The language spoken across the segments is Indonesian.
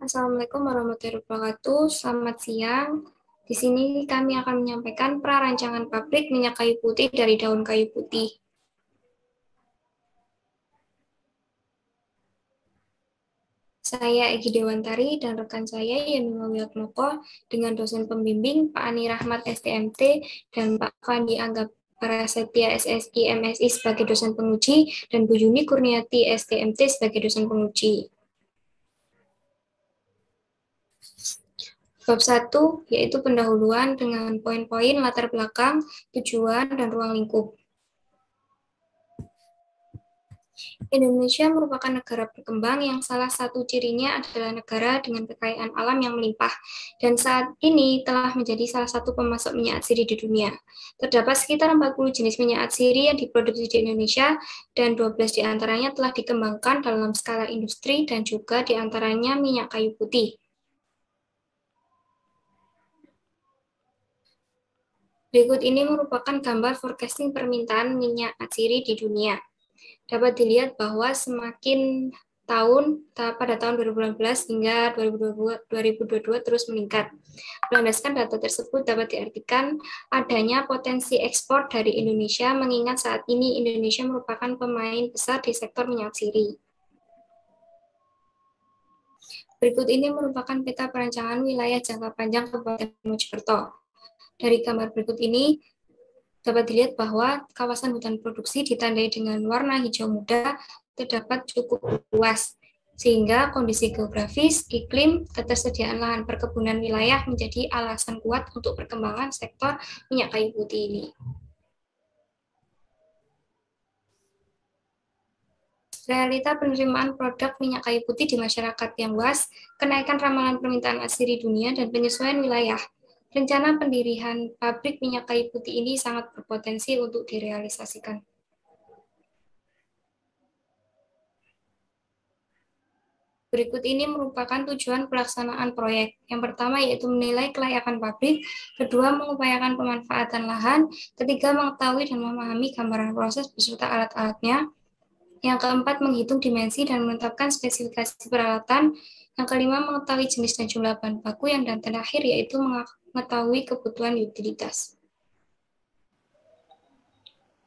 Assalamualaikum warahmatullahi wabarakatuh. Selamat siang. Di sini kami akan menyampaikan prarancangan pabrik minyak kayu putih dari daun kayu putih. Saya Egi Dewantari dan rekan saya Yanima Wiatmoko dengan dosen pembimbing Pak Ani Rahmat STMT dan Pak Fandi Anggap Prasetya SSI MSI sebagai dosen penguji dan Bu Yuni Kurniati STMT sebagai dosen penguji. Bab 1 yaitu pendahuluan dengan poin-poin latar belakang, tujuan, dan ruang lingkup. Indonesia merupakan negara berkembang yang salah satu cirinya adalah negara dengan kekayaan alam yang melimpah, dan saat ini telah menjadi salah satu pemasok minyak atsiri di dunia. Terdapat sekitar 40 jenis minyak atsiri yang diproduksi di Indonesia, dan 12 diantaranya telah dikembangkan dalam skala industri dan juga diantaranya minyak kayu putih. Berikut ini merupakan gambar forecasting permintaan minyak atsiri di dunia. Dapat dilihat bahwa semakin pada tahun 2018 hingga 2022 terus meningkat. Berdasarkan data tersebut dapat diartikan adanya potensi ekspor dari Indonesia mengingat saat ini Indonesia merupakan pemain besar di sektor minyak atsiri. Berikut ini merupakan peta perancangan wilayah jangka panjang Kabupaten Mojokerto. Dari gambar berikut ini dapat dilihat bahwa kawasan hutan produksi ditandai dengan warna hijau muda terdapat cukup luas, sehingga kondisi geografis, iklim, ketersediaan lahan perkebunan wilayah menjadi alasan kuat untuk perkembangan sektor minyak kayu putih ini. Realita penerimaan produk minyak kayu putih di masyarakat yang luas, kenaikan ramalan permintaan atsiri dunia, dan penyesuaian wilayah. Rencana pendirian pabrik minyak kayu putih ini sangat berpotensi untuk direalisasikan. Berikut ini merupakan tujuan pelaksanaan proyek. Yang pertama yaitu menilai kelayakan pabrik, kedua mengupayakan pemanfaatan lahan, ketiga mengetahui dan memahami gambaran proses beserta alat-alatnya, yang keempat menghitung dimensi dan menetapkan spesifikasi peralatan, yang kelima mengetahui jenis dan jumlah bahan baku, yang dan terakhir yaitu mengetahui kebutuhan utilitas.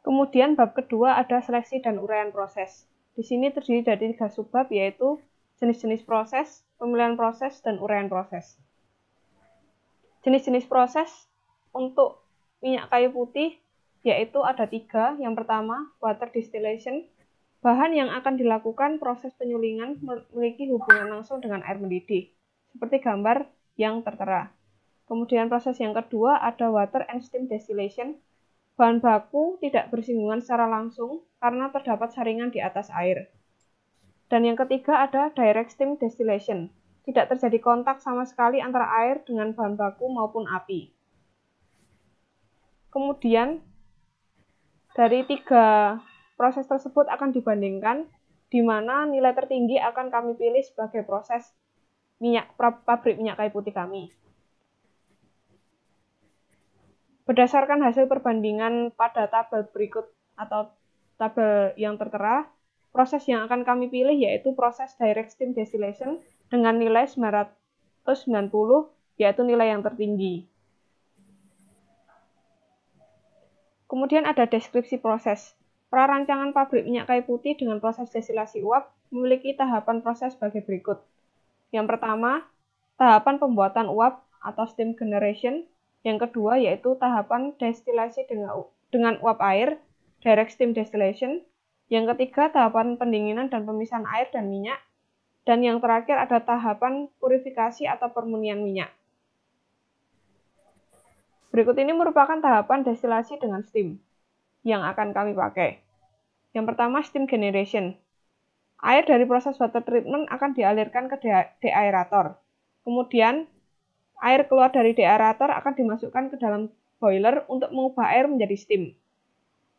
Kemudian bab kedua ada seleksi dan uraian proses. Di sini terdiri dari 3 subbab yaitu jenis-jenis proses, pemilihan proses, dan uraian proses. Jenis-jenis proses untuk minyak kayu putih yaitu ada 3. Yang pertama, water distillation. Bahan yang akan dilakukan proses penyulingan memiliki hubungan langsung dengan air mendidih, seperti gambar yang tertera. Kemudian proses yang kedua ada water and steam distillation. Bahan baku tidak bersinggungan secara langsung karena terdapat saringan di atas air. Dan yang ketiga ada direct steam distillation. Tidak terjadi kontak sama sekali antara air dengan bahan baku maupun api. Kemudian dari 3 proses tersebut akan dibandingkan, di mana nilai tertinggi akan kami pilih sebagai proses pabrik minyak kayu putih kami. Berdasarkan hasil perbandingan pada tabel berikut atau tabel yang tertera, proses yang akan kami pilih yaitu proses direct steam distillation dengan nilai 990, yaitu nilai yang tertinggi. Kemudian ada deskripsi proses. Prarancangan pabrik minyak kayu putih dengan proses destilasi uap memiliki tahapan proses sebagai berikut. Yang pertama, tahapan pembuatan uap atau steam generation. Yang kedua yaitu tahapan destilasi dengan uap air, direct steam distillation. Yang ketiga tahapan pendinginan dan pemisahan air dan minyak. Dan yang terakhir ada tahapan purifikasi atau permurnian minyak. Berikut ini merupakan tahapan destilasi dengan steam yang akan kami pakai. Yang pertama steam generation. Air dari proses water treatment akan dialirkan ke deaerator. Kemudian air keluar dari deaerator akan dimasukkan ke dalam boiler untuk mengubah air menjadi steam.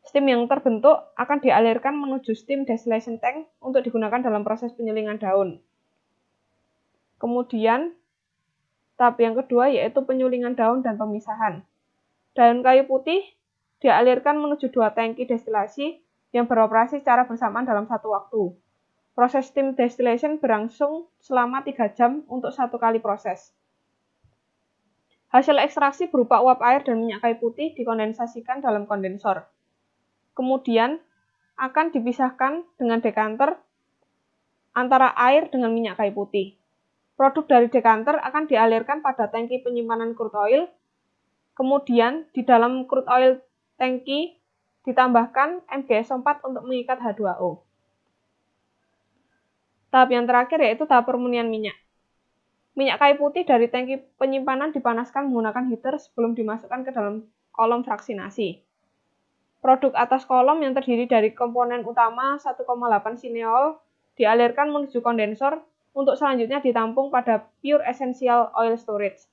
Steam yang terbentuk akan dialirkan menuju steam distillation tank untuk digunakan dalam proses penyulingan daun. Kemudian, tahap yang kedua yaitu penyulingan daun dan pemisahan. Daun kayu putih dialirkan menuju 2 tangki destilasi yang beroperasi secara bersamaan dalam satu waktu. Proses steam distillation berlangsung selama 3 jam untuk 1 kali proses. Hasil ekstraksi berupa uap air dan minyak kayu putih dikondensasikan dalam kondensor. Kemudian akan dipisahkan dengan dekanter antara air dengan minyak kayu putih. Produk dari dekanter akan dialirkan pada tangki penyimpanan crude oil. Kemudian di dalam crude oil tangki ditambahkan MgSO4 untuk mengikat H2O. Tahap yang terakhir yaitu tahap permunian minyak. Minyak kayu putih dari tangki penyimpanan dipanaskan menggunakan heater sebelum dimasukkan ke dalam kolom fraksinasi. Produk atas kolom yang terdiri dari komponen utama 1,8 sineol dialirkan menuju kondensor untuk selanjutnya ditampung pada pure essential oil storage.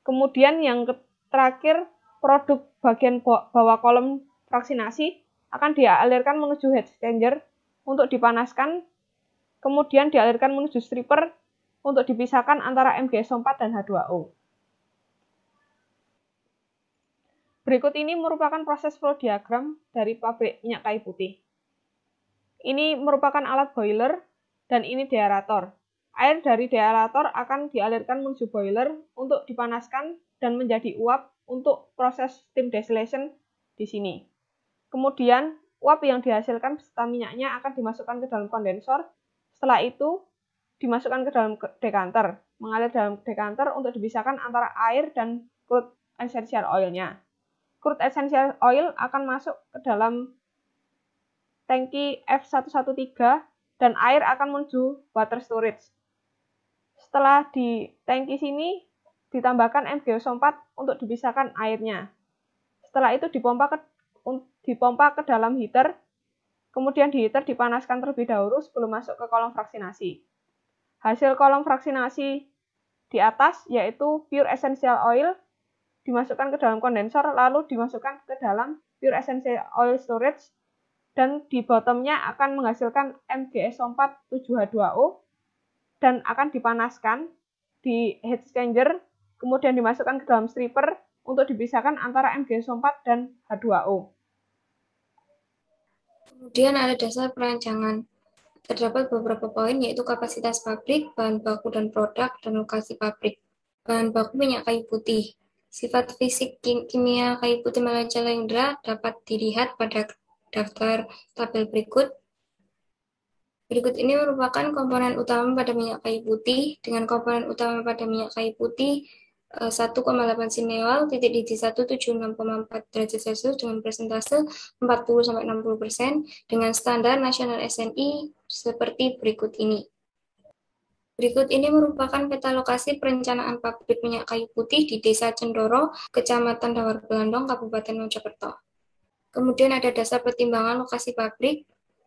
Kemudian yang terakhir, produk bagian bawah kolom fraksinasi akan dialirkan menuju heat exchanger untuk dipanaskan, kemudian dialirkan menuju stripper untuk dipisahkan antara MgSO4 dan H2O. Berikut ini merupakan proses flow diagram dari pabrik minyak kayu putih. Ini merupakan alat boiler dan ini deaerator. Air dari deaerator akan dialirkan menuju boiler untuk dipanaskan dan menjadi uap untuk proses steam distillation di sini. Kemudian, uap yang dihasilkan beserta minyaknya akan dimasukkan ke dalam kondensor. Setelah itu, dimasukkan ke dalam dekanter, mengalir dalam dekanter untuk dipisahkan antara air dan crude essential oil-nya. Crude essential oil akan masuk ke dalam tangki F113 dan air akan menuju water storage. Setelah di tangki sini ditambahkan MgSO4 untuk dipisahkan airnya. Setelah itu dipompa ke dalam heater, kemudian di heater dipanaskan terlebih dahulu sebelum masuk ke kolom fraksinasi. Hasil kolom fraksinasi di atas yaitu pure essential oil dimasukkan ke dalam kondensor, lalu dimasukkan ke dalam pure essential oil storage, dan di bottomnya akan menghasilkan MgSO4 7H2O dan akan dipanaskan di heat exchanger, kemudian dimasukkan ke dalam stripper untuk dipisahkan antara MgSO4 dan H2O. Kemudian ada dasar perancangan. Terdapat beberapa poin yaitu kapasitas pabrik, bahan baku dan produk, dan lokasi pabrik. Bahan baku minyak kayu putih. Sifat fisik kimia kayu putih Malayalendra dapat dilihat pada daftar tabel berikut. Berikut ini merupakan komponen utama pada minyak kayu putih. Dengan komponen utama pada minyak kayu putih 1,8 sineol, titik di 176,4 derajat Celcius dengan persentase 40-60% dengan standar nasional SNI seperti berikut ini. Berikut ini merupakan peta lokasi perencanaan pabrik minyak kayu putih di Desa Cendoro, Kecamatan Dawar Belandong, Kabupaten Mojokerto. Kemudian ada dasar pertimbangan lokasi pabrik,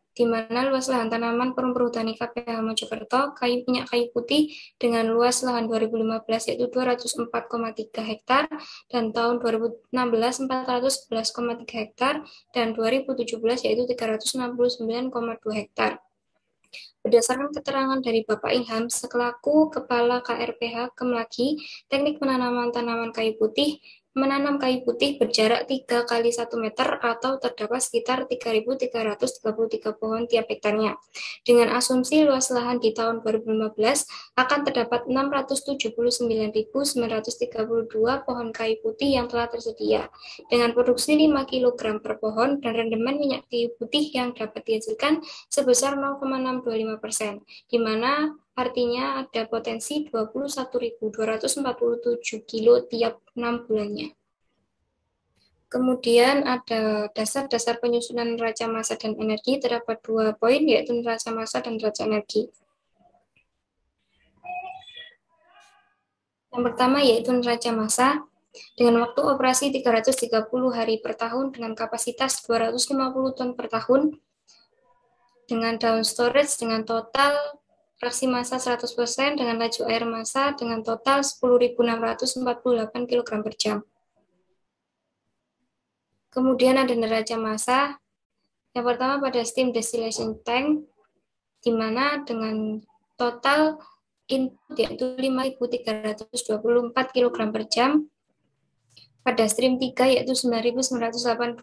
di mana luas lahan tanaman perhutani KPH Mojokerto, minyak kayu putih dengan luas lahan 2015 yaitu 204,3 hektar, dan tahun 2016 411,3 hektar, dan 2017 yaitu 369,2 hektar. Berdasarkan keterangan dari Bapak Ilham selaku Kepala KRPH Kemlaki, teknik penanaman tanaman kayu putih, menanam kayu putih berjarak 3 kali 1 meter atau terdapat sekitar 3.333 pohon tiap hektarnya. Dengan asumsi luas lahan di tahun 2015 akan terdapat 679.932 pohon kayu putih yang telah tersedia. Dengan produksi 5 kg per pohon dan rendemen minyak kayu putih yang dapat dihasilkan sebesar 0,625%, di mana artinya ada potensi 21.247 kilo tiap 6 bulannya. Kemudian ada dasar-dasar penyusunan neraca massa dan energi, terdapat 2 poin yaitu neraca massa dan neraca energi. Yang pertama yaitu neraca massa dengan waktu operasi 330 hari per tahun dengan kapasitas 250 ton per tahun dengan down storage dengan total fraksi massa 100% dengan laju air massa dengan total 10.648 kg per jam. Kemudian ada neraca massa. Yang pertama pada steam distillation tank, di mana dengan total input yaitu 5.324 kg per jam. pada stream 3 yaitu 9.982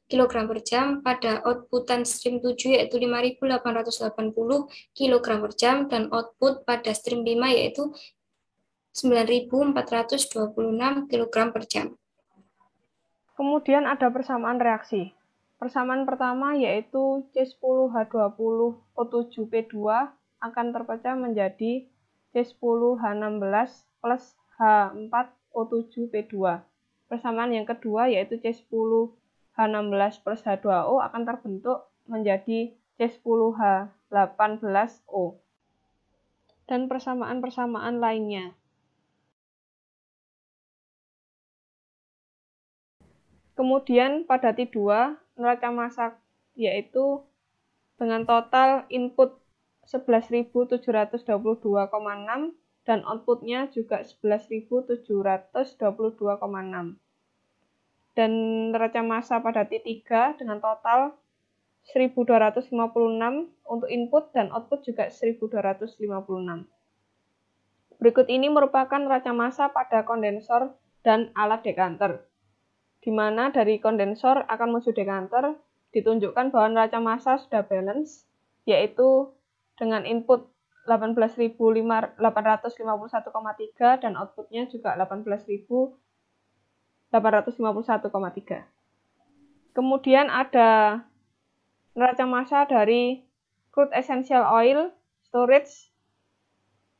kg per jam, pada outputan stream 7 yaitu 5.880 kg per jam, dan output pada stream 5 yaitu 9.426 kg per jam. Kemudian ada persamaan reaksi. Persamaan pertama yaitu C10H20O7P2 akan terpecah menjadi C10H16 plus H4O7P2. Persamaan yang kedua yaitu C10H16 plus H2O akan terbentuk menjadi C10H18O. Dan persamaan-persamaan lainnya. Kemudian pada T2, neraca massa yaitu dengan total input 11.722,6 dan outputnya juga 11.722,6. Dan neraca massa pada T3 dengan total 1.256 untuk input dan output juga 1.256. Berikut ini merupakan neraca massa pada kondensor dan alat dekanter, di mana dari kondensor akan menuju dekanter ditunjukkan bahwa neraca massa sudah balance, yaitu dengan input 18.851,3 dan outputnya juga 18.851,3. Kemudian ada neraca massa dari crude essential oil storage,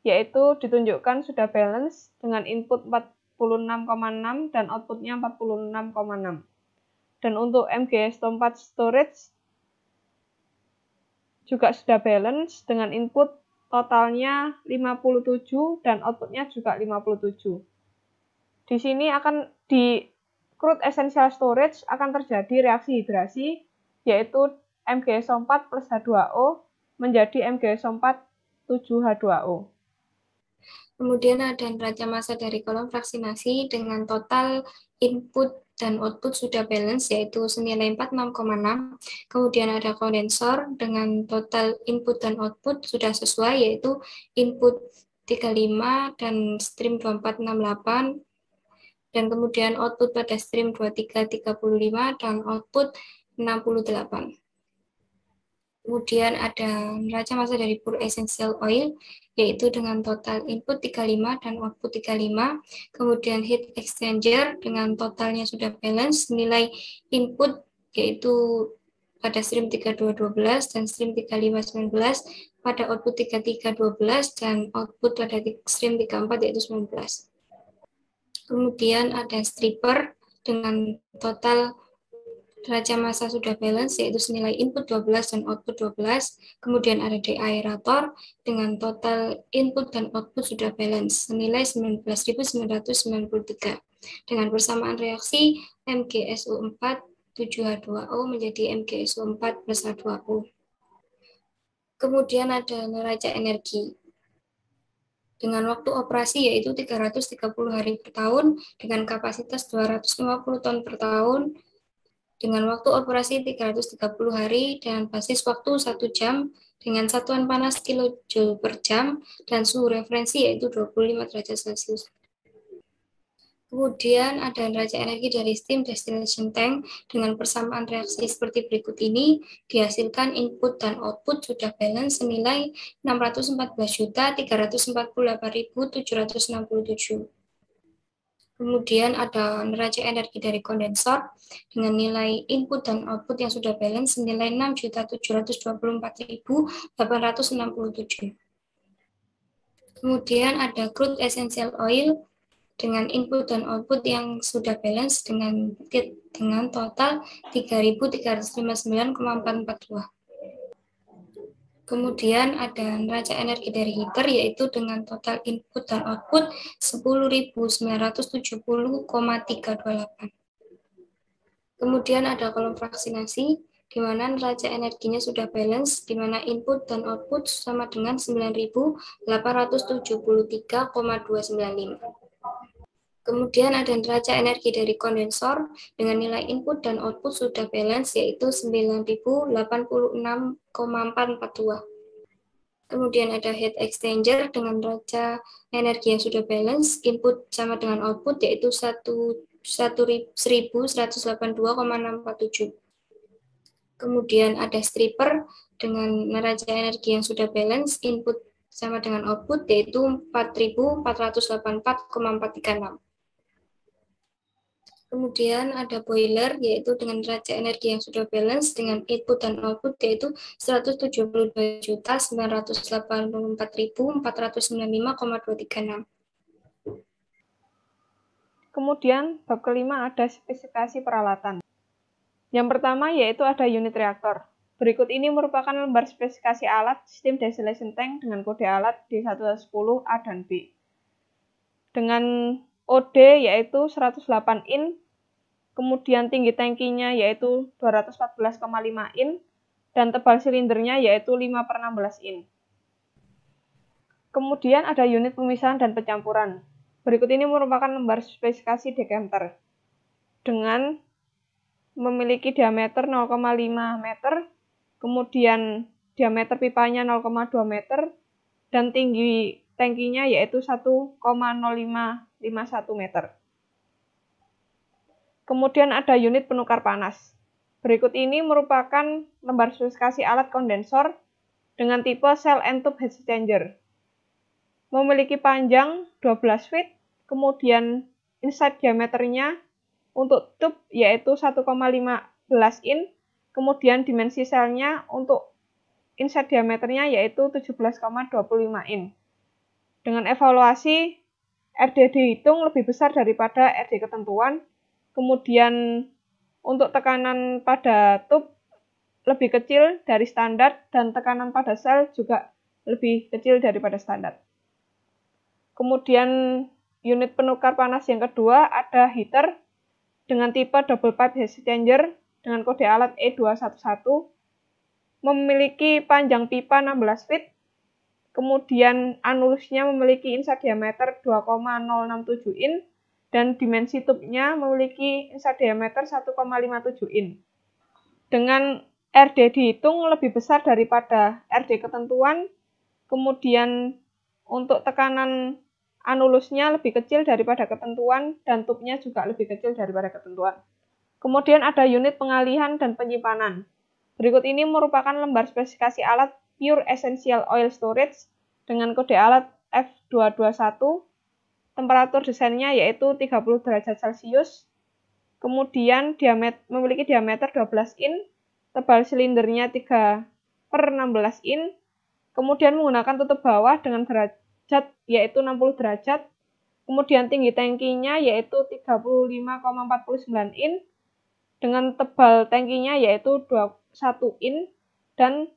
yaitu ditunjukkan sudah balance dengan input 46,6 dan outputnya 46,6. Dan untuk MgS4 storage juga sudah balance dengan input totalnya 57 dan outputnya juga 57. Di sini di crude essential storage akan terjadi reaksi hidrasi, yaitu MgSO4 plus H2O menjadi MgSO4 7H2O. Kemudian ada neraca massa dari kolom fraksinasi dengan total input dan output sudah balance, yaitu senilai 46,6. Kemudian ada kondensor dengan total input dan output sudah sesuai, yaitu input 35 dan stream 2468. Dan kemudian output pada stream 2335 dan output 68. Kemudian ada neraca massa dari pure essential oil, yaitu dengan total input 35 dan output 35. Kemudian heat exchanger dengan totalnya sudah balance, nilai input yaitu pada stream 3212 dan stream 3519, pada output 3312 dan output pada stream 34 yaitu 19. Kemudian ada stripper dengan total neraca massa sudah balance, yaitu senilai input 12 dan output 12. Kemudian ada deaerator dengan total input dan output sudah balance, senilai 19.993. Dengan persamaan reaksi MgSO4 7H2O menjadi MgSO4 plus H2O. Kemudian ada neraca energi. Dengan waktu operasi yaitu 330 hari per tahun, dengan kapasitas 250 ton per tahun, dengan waktu operasi 330 hari dengan basis waktu 1 jam dengan satuan panas kilojoule per jam dan suhu referensi yaitu 25 derajat Celcius. Kemudian ada neraca energi dari steam distillation tank dengan persamaan reaksi seperti berikut ini. Dihasilkan input dan output sudah balance senilai 614.348.767. Kemudian ada neraca energi dari kondensor dengan nilai input dan output yang sudah balance senilai 6.724.867. Kemudian ada crude essential oil dengan input dan output yang sudah balance dengan total 3.359,442. Kemudian ada neraca energi dari heater yaitu dengan total input dan output 10.970,328. Kemudian ada kolom fraksinasi di mana neraca energinya sudah balance, di mana input dan output sama dengan 9.873,295. Kemudian ada neraca energi dari kondensor dengan nilai input dan output sudah balance yaitu 9.086,442. Kemudian ada heat exchanger dengan neraca energi yang sudah balance, input sama dengan output yaitu 1 1182,647. Kemudian ada stripper dengan neraca energi yang sudah balance, input sama dengan output, yaitu 4.484,436. Kemudian ada boiler, yaitu dengan neraca energi yang sudah balance dengan input dan output, yaitu 172.984.495,236. Kemudian, bab kelima ada spesifikasi peralatan. Yang pertama yaitu ada unit reaktor. Berikut ini merupakan lembar spesifikasi alat sistem distillation tank dengan kode alat D110A dan B. Dengan OD yaitu 108 in, kemudian tinggi tangkinya yaitu 214,5 in, dan tebal silindernya yaitu 5/16 in. Kemudian ada unit pemisahan dan pencampuran. Berikut ini merupakan lembar spesifikasi decanter dengan memiliki diameter 0,5 meter, kemudian diameter pipanya 0,2 meter, dan tinggi tangkinya yaitu 1,0551 meter. Kemudian ada unit penukar panas. Berikut ini merupakan lembar spesifikasi alat kondensor dengan tipe cell and tube heat exchanger. Memiliki panjang 12 feet, kemudian inside diameternya untuk tube yaitu 1,15 in, kemudian dimensi selnya untuk inside diameternya yaitu 17,25 in. Dengan evaluasi, RD dihitung lebih besar daripada RD ketentuan, kemudian untuk tekanan pada tube lebih kecil dari standar, dan tekanan pada sel juga lebih kecil daripada standar. Kemudian unit penukar panas yang kedua ada heater dengan tipe double pipe heat exchanger dengan kode alat E211, memiliki panjang pipa 16 feet, kemudian anulusnya memiliki inside diameter 2,067 in, dan dimensi tube-nya memiliki inside diameter 1,57 in. Dengan RD dihitung lebih besar daripada RD ketentuan, kemudian untuk tekanan anulusnya lebih kecil daripada ketentuan, dan tube-nya juga lebih kecil daripada ketentuan. Kemudian ada unit pengalihan dan penyimpanan. Berikut ini merupakan lembar spesifikasi alat Pure Essential Oil Storage dengan kode alat F221. Temperatur desainnya yaitu 30 derajat Celcius. Kemudian memiliki diameter 12 in, tebal silindernya 3/16 in. Kemudian menggunakan tutup bawah dengan derajat yaitu 60 derajat, kemudian tinggi tangkinya yaitu 35,49 in, dengan tebal tangkinya yaitu 21 in, dan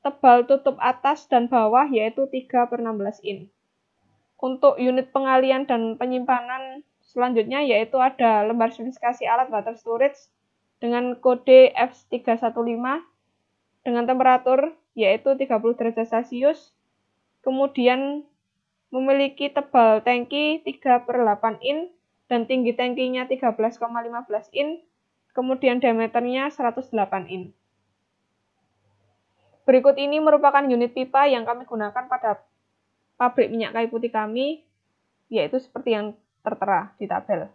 tebal tutup atas dan bawah yaitu 3/16 in. Untuk unit pengalian dan penyimpanan selanjutnya yaitu ada lembar spesifikasi alat water storage dengan kode F315 dengan temperatur yaitu 30 derajat Celcius. Kemudian memiliki tebal tangki 3/8 in dan tinggi tangkinya 13,15 in, kemudian diameternya 108 in. Berikut ini merupakan unit pipa yang kami gunakan pada pabrik minyak kayu putih kami, yaitu seperti yang tertera di tabel.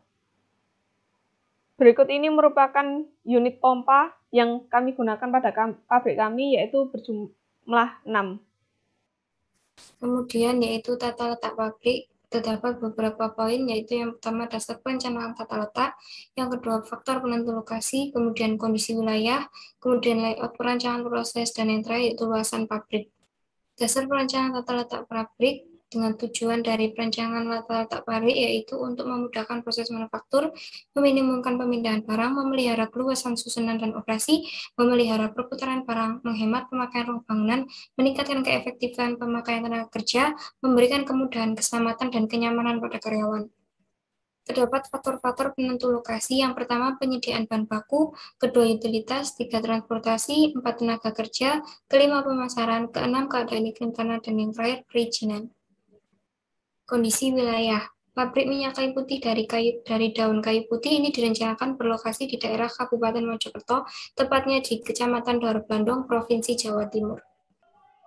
Berikut ini merupakan unit pompa yang kami gunakan pada pabrik kami, yaitu berjumlah 6. Kemudian yaitu tata letak pabrik, terdapat beberapa poin, yaitu yang pertama dasar perencanaan tata letak, yang kedua faktor penentu lokasi, kemudian kondisi wilayah, kemudian layout perencanaan proses, dan yang terakhir yaitu luasan pabrik. Dasar perencanaan tata letak pabrik dengan tujuan dari perencanaan tata letak pabrik yaitu untuk memudahkan proses manufaktur, meminimumkan pemindahan barang, memelihara keluasan susunan dan operasi, memelihara perputaran barang, menghemat pemakaian ruang bangunan, meningkatkan keefektifan pemakaian tenaga kerja, memberikan kemudahan, keselamatan, dan kenyamanan pada karyawan. Terdapat faktor-faktor penentu lokasi. Yang pertama, penyediaan bahan baku, kedua utilitas, tiga transportasi, empat tenaga kerja, kelima pemasaran, keenam keadaan iklim tanah, dan yang terakhir perizinan. Kondisi wilayah. Pabrik minyak kayu putih dari daun kayu putih ini direncanakan berlokasi di daerah Kabupaten Mojokerto, tepatnya di Kecamatan Dawar Blandong, Provinsi Jawa Timur.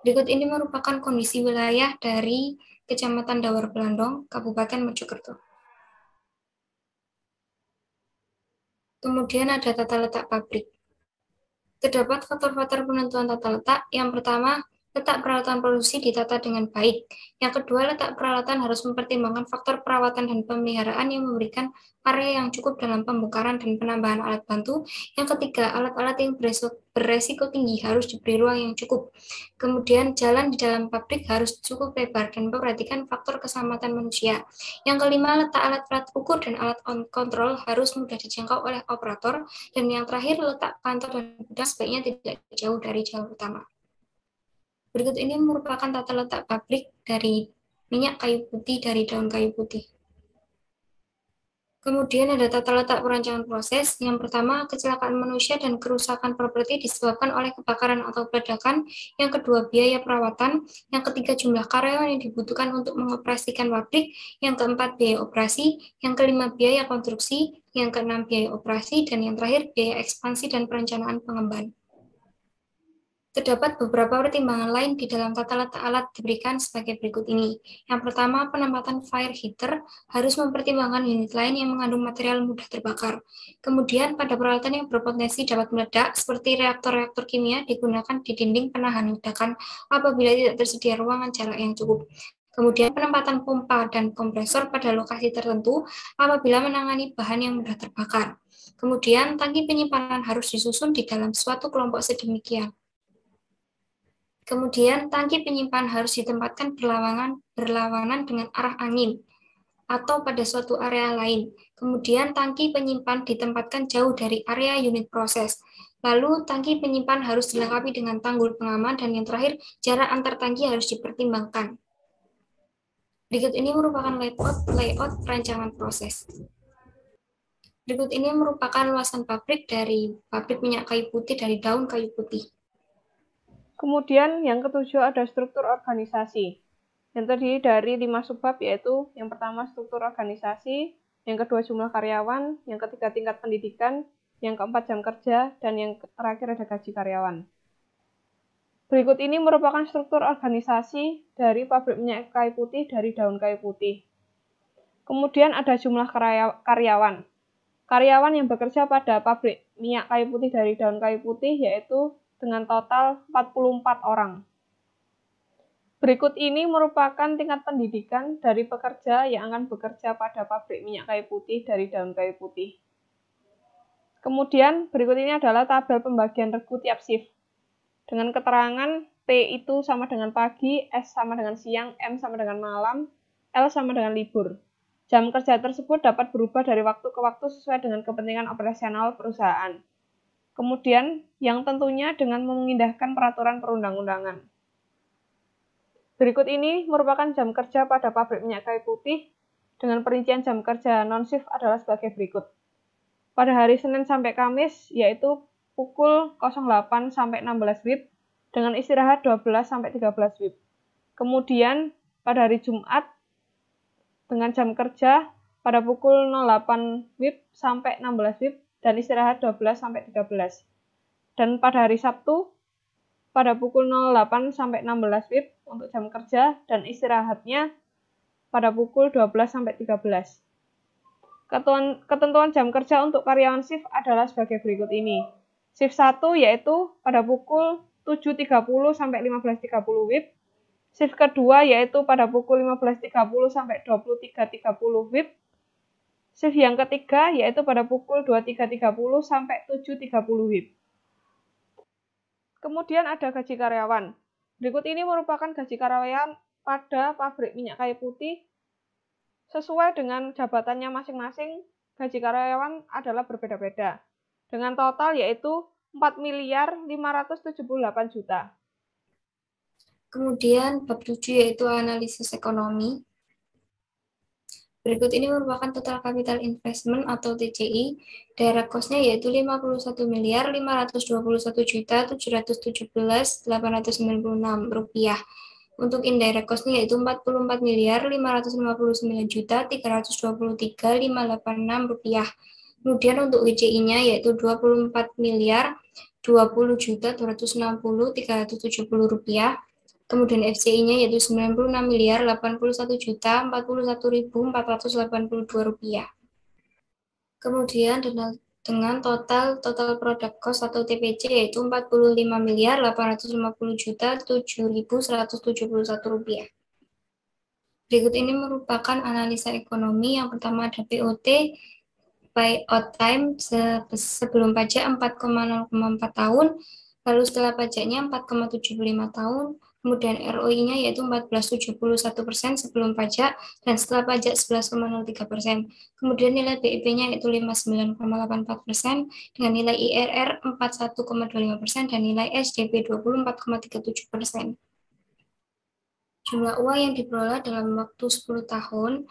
Berikut ini merupakan kondisi wilayah dari Kecamatan Dawar Blandong, Kabupaten Mojokerto. Kemudian ada tata letak pabrik. Terdapat faktor-faktor penentuan tata letak. Yang pertama, letak peralatan produksi ditata dengan baik. Yang kedua, letak peralatan harus mempertimbangkan faktor perawatan dan pemeliharaan yang memberikan area yang cukup dalam pembongkaran dan penambahan alat bantu. Yang ketiga, alat-alat yang beresiko tinggi harus diberi ruang yang cukup. Kemudian, jalan di dalam pabrik harus cukup lebar dan memperhatikan faktor keselamatan manusia. Yang kelima, letak alat-alat ukur dan alat kontrol harus mudah dijangkau oleh operator. Dan yang terakhir, letak kantor dan gudang sebaiknya tidak jauh dari jalan utama. Berikut ini merupakan tata letak pabrik dari minyak kayu putih dari daun kayu putih. Kemudian ada tata letak perancangan proses. Yang pertama, kecelakaan manusia dan kerusakan properti disebabkan oleh kebakaran atau peledakan. Yang kedua, biaya perawatan. Yang ketiga, jumlah karyawan yang dibutuhkan untuk mengoperasikan pabrik. Yang keempat, biaya operasi. Yang kelima, biaya konstruksi. Yang keenam, biaya operasi. Dan yang terakhir, biaya ekspansi dan perencanaan pengembangan. Terdapat beberapa pertimbangan lain di dalam tata letak alat diberikan sebagai berikut ini. Yang pertama, penempatan fire heater harus mempertimbangkan unit lain yang mengandung material mudah terbakar. Kemudian, pada peralatan yang berpotensi dapat meledak, seperti reaktor-reaktor kimia, digunakan di dinding penahan ledakan apabila tidak tersedia ruangan jarak yang cukup. Kemudian, penempatan pompa dan kompresor pada lokasi tertentu apabila menangani bahan yang mudah terbakar. Kemudian, tangki penyimpanan harus disusun di dalam suatu kelompok sedemikian. Kemudian, tangki penyimpan harus ditempatkan berlawanan dengan arah angin atau pada suatu area lain. Kemudian, tangki penyimpan ditempatkan jauh dari area unit proses. Lalu, tangki penyimpan harus dilengkapi dengan tanggul pengaman, dan yang terakhir, jarak antar tangki harus dipertimbangkan. Berikut ini merupakan layout perancangan proses. Berikut ini merupakan luasan pabrik dari pabrik minyak kayu putih dari daun kayu putih. Kemudian yang ketujuh ada struktur organisasi. Yang terdiri dari 5 subbab, yaitu yang pertama struktur organisasi, yang kedua jumlah karyawan, yang ketiga tingkat pendidikan, yang keempat jam kerja, dan yang terakhir ada gaji karyawan. Berikut ini merupakan struktur organisasi dari pabrik minyak kayu putih dari daun kayu putih. Kemudian ada jumlah karyawan. Karyawan yang bekerja pada pabrik minyak kayu putih dari daun kayu putih yaitu dengan total 44 orang. Berikut ini merupakan tingkat pendidikan dari pekerja yang akan bekerja pada pabrik minyak kayu putih dari daun kayu putih. Kemudian berikut ini adalah tabel pembagian regu tiap shift. Dengan keterangan P itu sama dengan pagi, S sama dengan siang, M sama dengan malam, L sama dengan libur. Jam kerja tersebut dapat berubah dari waktu ke waktu sesuai dengan kepentingan operasional perusahaan. Kemudian, yang tentunya dengan mengindahkan peraturan perundang-undangan. Berikut ini merupakan jam kerja pada pabrik minyak kayu putih dengan perincian jam kerja non-shift adalah sebagai berikut. Pada hari Senin sampai Kamis, yaitu pukul 08 sampai 16 WIB dengan istirahat 12 sampai 13 WIB. Kemudian, pada hari Jumat dengan jam kerja pada pukul 08 WIB sampai 16 WIB dan istirahat 12 sampai 13. Dan pada hari Sabtu pada pukul 08 sampai 16 WIB untuk jam kerja dan istirahatnya pada pukul 12 sampai 13. Ketentuan jam kerja untuk karyawan shift adalah sebagai berikut ini. Shift 1 yaitu pada pukul 7.30 sampai 15.30 WIB. Shift kedua yaitu pada pukul 15.30 sampai 23.30 WIB. Shift yang ketiga yaitu pada pukul 23.30 sampai 7.30 WIB. Kemudian ada gaji karyawan. Berikut ini merupakan gaji karyawan pada pabrik minyak kayu putih. Sesuai dengan jabatannya masing-masing, gaji karyawan adalah berbeda-beda. Dengan total yaitu 4.578 juta. Kemudian bab 7 yaitu analisis ekonomi. Berikut ini merupakan total capital investment atau TCI. Direct cost-nya yaitu 51.521.717.896 rupiah. Untuk indirect cost-nya yaitu 44.559.323.586 rupiah. Kemudian untuk WCI-nya yaitu 24.260.260.370 rupiah. Kemudian FCI-nya yaitu 96.081.041.482 rupiah. Kemudian dengan total product cost atau TPC yaitu Rp45.850.7.171 Berikut ini merupakan analisa ekonomi. Yang pertama ada POT, buyout time sebelum pajak 4,04 tahun, lalu setelah pajaknya 4,75 tahun, kemudian ROI-nya yaitu 14,71% sebelum pajak, dan setelah pajak 11,03%. Kemudian nilai BIP-nya yaitu 59,84%, dengan nilai IRR 41,25%, dan nilai SDP 24,37%. Jumlah uang yang diperoleh dalam waktu 10 tahun.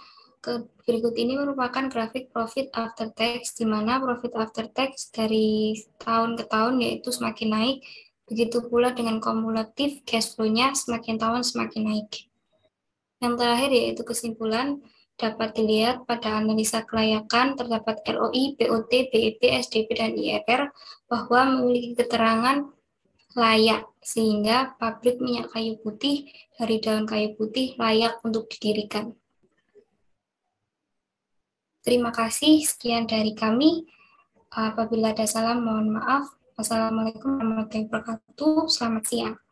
Berikut ini merupakan grafik profit after tax, di mana profit after tax dari tahun ke tahun yaitu semakin naik, begitu pula dengan kumulatif cash flow-nya semakin tahun semakin naik. Yang terakhir yaitu kesimpulan, dapat dilihat pada analisa kelayakan terdapat ROI, BOT, BIP, SDP, dan IRR bahwa memiliki keterangan layak, sehingga pabrik minyak kayu putih dari daun kayu putih layak untuk didirikan. Terima kasih, sekian dari kami. Apabila ada salah, mohon maaf. Wassalamualaikum warahmatullahi wabarakatuh. Selamat siang.